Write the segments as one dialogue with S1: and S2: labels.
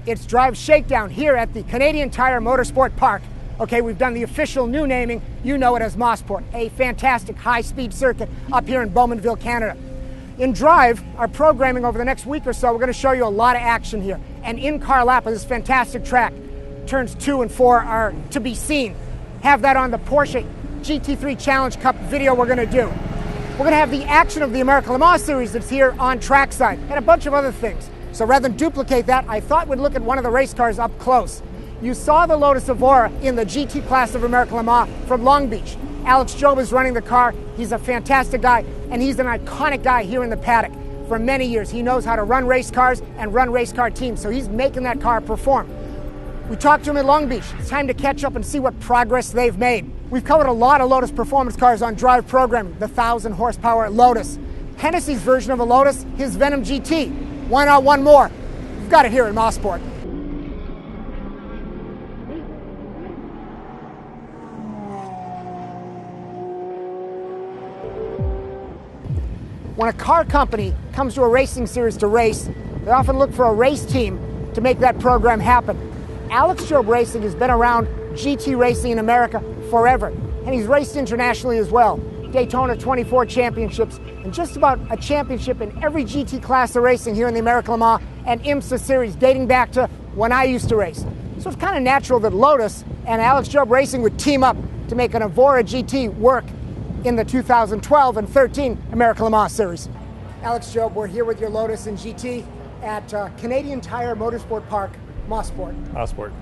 S1: It's Drive Shakedown here at the Canadian Tire Motorsport Park. Okay, we've done the official new naming. You know it as Mosport, a fantastic high-speed circuit up here in Bowmanville, Canada. In Drive, our programming over the next week or so, we're going to show you a lot of action here. An in-car lap of this fantastic track. Turns 2 and 4 are to be seen. Have that on the Porsche GT3 Challenge Cup video we're going to do. We're going to have the action of the American Le Mans Series that's here on trackside, and a bunch of other things. So rather than duplicate that, I thought we'd look at one of the race cars up close. You saw the Lotus Evora in the GT class of American Le Mans from Long Beach. Alex Job is running the car. He's a fantastic guy, and he's an iconic guy here in the paddock. For many years, he knows how to run race cars and run race car teams, so he's making that car perform. We talked to him in Long Beach. It's time to catch up and see what progress they've made. We've covered a lot of Lotus performance cars on Drive programming, the 1,000 horsepower Lotus. Hennessy's version of a Lotus, his Venom GT. Why not one more? We've got it here in Mosport. When a car company comes to a racing series to race, they often look for a race team to make that program happen. Alex Job Racing has been around GT racing in America forever, and he's raced internationally as well. Daytona 24 championships, and just about a championship in every GT class of racing here in the American Le Mans and IMSA series dating back to when I used to race. So it's kind of natural that Lotus and Alex Job Racing would team up to make an Evora GT work in the 2012 and 13 American Le Mans series. Alex Job, we're here with your Lotus and GT at Canadian Tire Motorsport Park, Mosport.
S2: Mosport.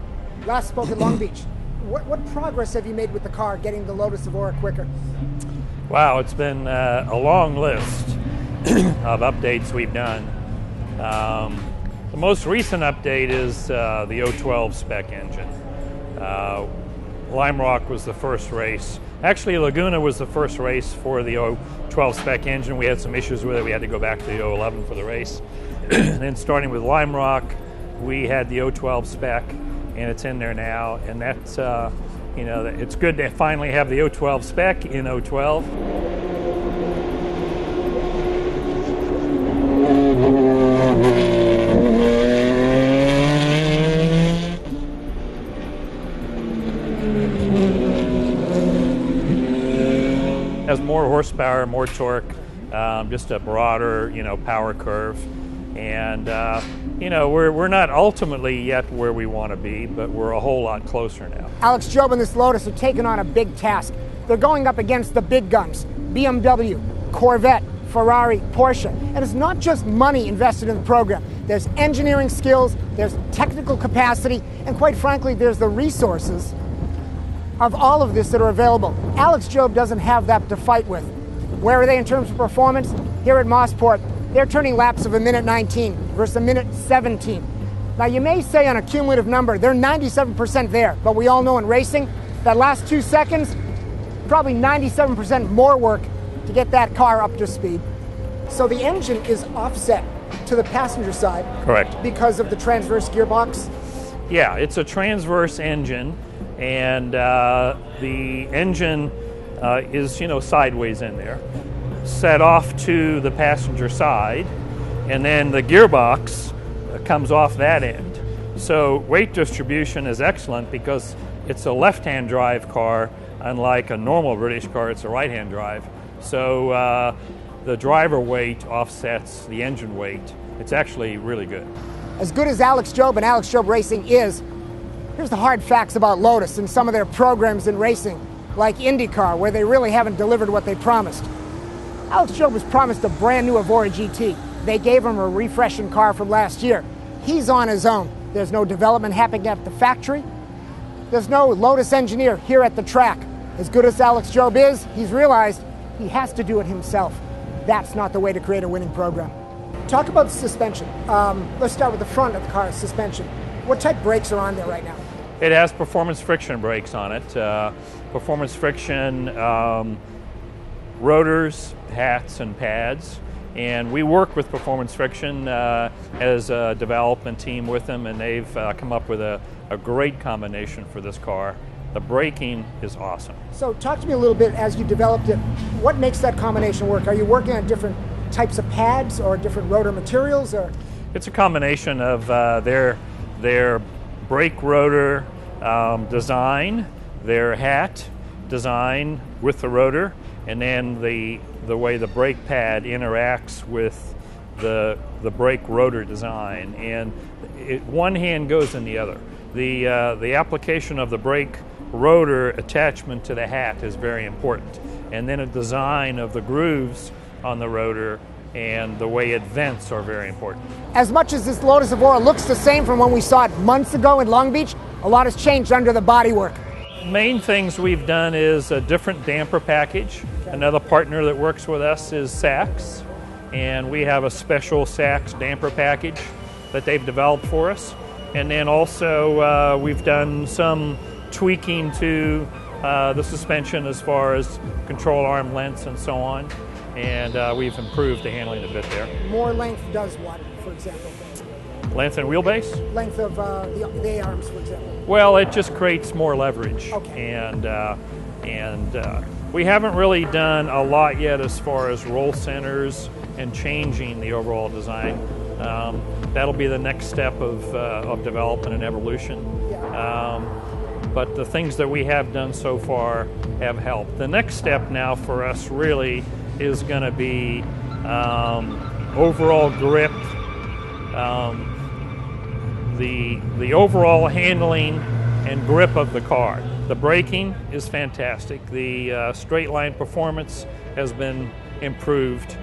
S1: Last spoke at Long Beach. What progress have you made with the car getting the Lotus Evora quicker?
S2: Wow, it's been a long list of updates we've done. The most recent update is the 012 spec engine. Lime Rock was the first race. Actually, Laguna was the first race for the 012 spec engine. We had some issues with it. We had to go back to the 011 for the race. And then starting with Lime Rock, we had the 012 spec, and it's in there now. And that's, you know, it's good to finally have the 012 spec in 012. Has more horsepower, more torque, just a broader, power curve. And, we're not ultimately yet where we want to be, but we're a whole lot closer now.
S1: Alex Job and this Lotus are taking on a big task. They're going up against the big guns, BMW, Corvette, Ferrari, Porsche. And it's not just money invested in the program. There's engineering skills, there's technical capacity, and quite frankly, there's the resources of all of this that are available. Alex Job doesn't have that to fight with. Where are they in terms of performance? Here at Mosport, they're turning laps of a minute 19 versus a minute 17. Now you may say on a cumulative number, they're 97% there, but we all know in racing, that last 2 seconds, probably 97% more work to get that car up to speed. So the engine is offset to the passenger side.
S2: Correct.
S1: Because of the transverse gearbox?
S2: Yeah, it's a transverse engine, and the engine is, sideways in there, set off to the passenger side, and then the gearbox comes off that end. So weight distribution is excellent because it's a left-hand drive car, unlike a normal British car, it's a right-hand drive. So the driver weight offsets the engine weight. It's actually really good.
S1: As good as Alex Job and Alex Job Racing is, here's the hard facts about Lotus and some of their programs in racing, like IndyCar, where they really haven't delivered what they promised. Alex Job was promised a brand new Evora GT. They gave him a refreshing car from last year. He's on his own. There's no development happening at the factory. There's no Lotus engineer here at the track. As good as Alex Job is, he's realized he has to do it himself. That's not the way to create a winning program. Talk about the suspension. Let's start with the front of the car's suspension. What type brakes are on there right now?
S2: It has performance friction brakes on it. Performance friction rotors, hats, and pads. And we work with Performance Friction as a development team with them, and they've come up with a great combination for this car. The braking is awesome.
S1: So talk to me a little bit as you developed it. What makes that combination work? Are you working on different types of pads or different rotor materials? Or
S2: it's a combination of their their brake rotor design, their hat design with the rotor, and then the way the brake pad interacts with the brake rotor design. And one hand goes in the other. The application of the brake rotor attachment to the hat is very important. And then a design of the grooves on the rotor and the way it vents are very important.
S1: As much as this Lotus Evora looks the same from when we saw it months ago in Long Beach, a lot has changed under the bodywork.
S2: Main things we've done is a different damper package. Another partner that works with us is Sachs, and we have a special Sachs damper package that they've developed for us. And then also we've done some tweaking to the suspension as far as control arm lengths and so on, and we've improved the handling a bit there.
S1: More length does what, for example?
S2: Length and wheelbase?
S1: Length of the ALMS, for example.
S2: Well, it just creates more leverage.
S1: Okay.
S2: And we haven't really done a lot yet as far as roll centers and changing the overall design. That'll be the next step of development and evolution.
S1: Yeah.
S2: But the things that we have done so far have helped. The next step now for us really is going to be overall grip, the overall handling and grip of the car. The braking is fantastic. The straight line performance has been improved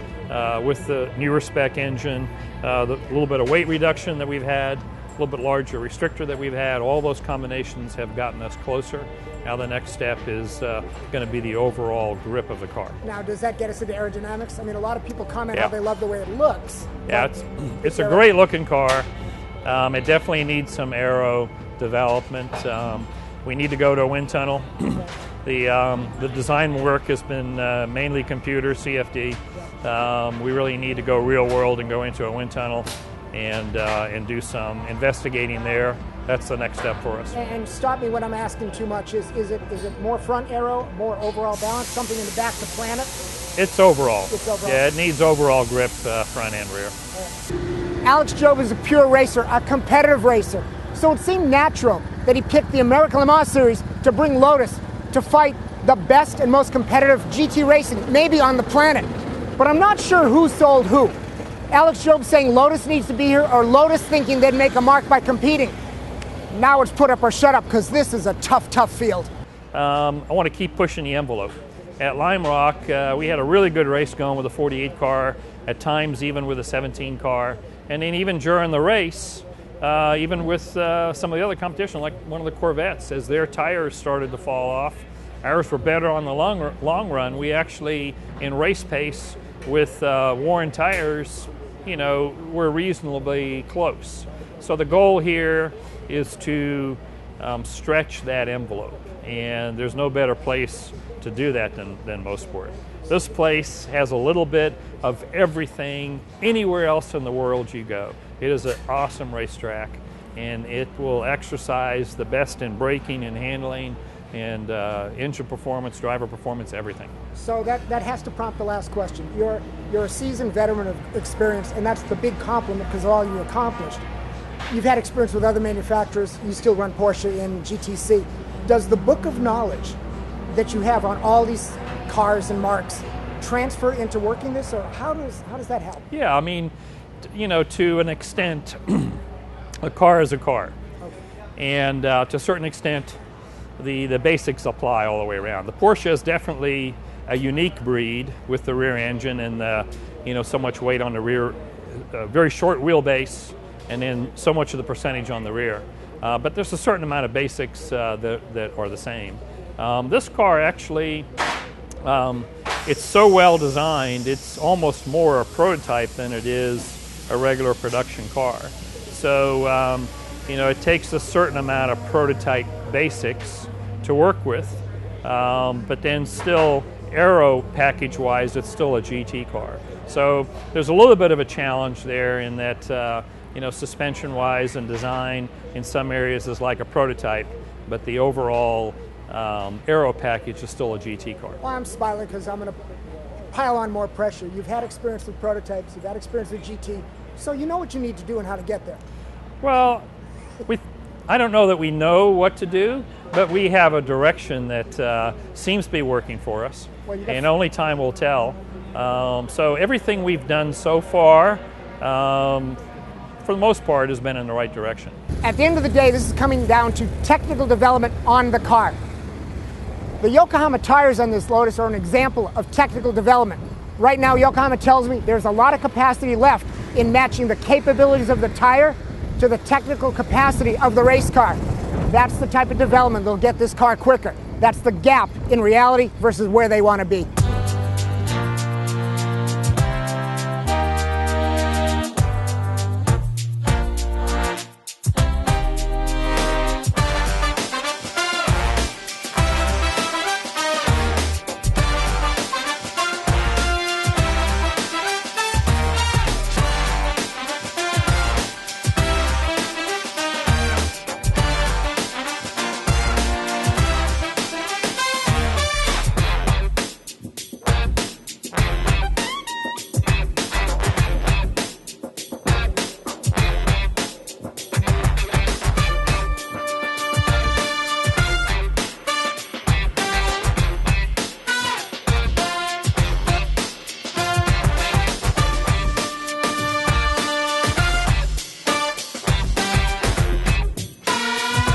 S2: with the newer spec engine, the little bit of weight reduction that we've had, a little bit larger restrictor that we've had. All those combinations have gotten us closer. Now the next step is going to be the overall grip of the car.
S1: Now, does that get us into aerodynamics? I mean, a lot of people comment how they love the way it looks.
S2: Yeah, it's a great looking car. It definitely needs some aero development. We need to go to a wind tunnel. The design work has been mainly computer, CFD. We really need to go real world and go into a wind tunnel and do some investigating there. That's the next step for us.
S1: And stop me when I'm asking too much. Is it more front aero, more overall balance, something in the back to plan it?
S2: It's overall.
S1: It's overall.
S2: Yeah, it needs overall grip, front and rear.
S1: Alex Job is a pure racer, a competitive racer. So it seemed natural that he picked the American Le Mans Series to bring Lotus to fight the best and most competitive GT racing, maybe on the planet. But I'm not sure who sold who. Alex Job saying Lotus needs to be here, or Lotus thinking they'd make a mark by competing. Now it's put up or shut up, because this is a tough field.
S2: I want to keep pushing the envelope. At Lime Rock, we had a really good race going with a 48 car, at times even with a 17 car. And then even during the race, even with some of the other competition, like one of the Corvettes, as their tires started to fall off, ours were better on the long run. We actually, in race pace, with worn tires, we're reasonably close. So the goal here is to stretch that envelope, and there's no better place to do that than Mosport. This place has a little bit of everything anywhere else in the world you go. It is an awesome racetrack, and it will exercise the best in braking and handling and engine performance, driver performance, everything.
S1: So that has to prompt the last question. You're a seasoned veteran of experience, and that's the big compliment because of all you accomplished. You've had experience with other manufacturers. You still run Porsche in GTC. Does the book of knowledge that you have on all these cars and marques transfer into working this, or how does that help?
S2: Yeah, I mean, to an extent, a car is a car.
S1: Okay.
S2: And to a certain extent, the basics apply all the way around. The Porsche is definitely a unique breed with the rear engine and so much weight on the rear, very short wheelbase, and then so much of the percentage on the rear. But there's a certain amount of basics that are the same. This car actually, it's so well designed, it's almost more a prototype than it is a regular production car. So, it takes a certain amount of prototype basics to work with, but then still aero package-wise, it's still a GT car. So there's a little bit of a challenge there in that, suspension-wise and design in some areas is like a prototype, but the overall aero package is still a GT car.
S1: Well, I'm smiling because I'm going to pile on more pressure. You've had experience with prototypes, you've had experience with GT, so you know what you need to do and how to get there.
S2: Well, I don't know that we know what to do, but we have a direction that seems to be working for us, and only time will tell. So everything we've done so far, for the most part, has been in the right direction.
S1: At the end of the day, this is coming down to technical development on the car. The Yokohama tires on this Lotus are an example of technical development. Right now, Yokohama tells me there's a lot of capacity left in matching the capabilities of the tire to the technical capacity of the race car. That's the type of development that'll get this car quicker. That's the gap in reality versus where they want to be.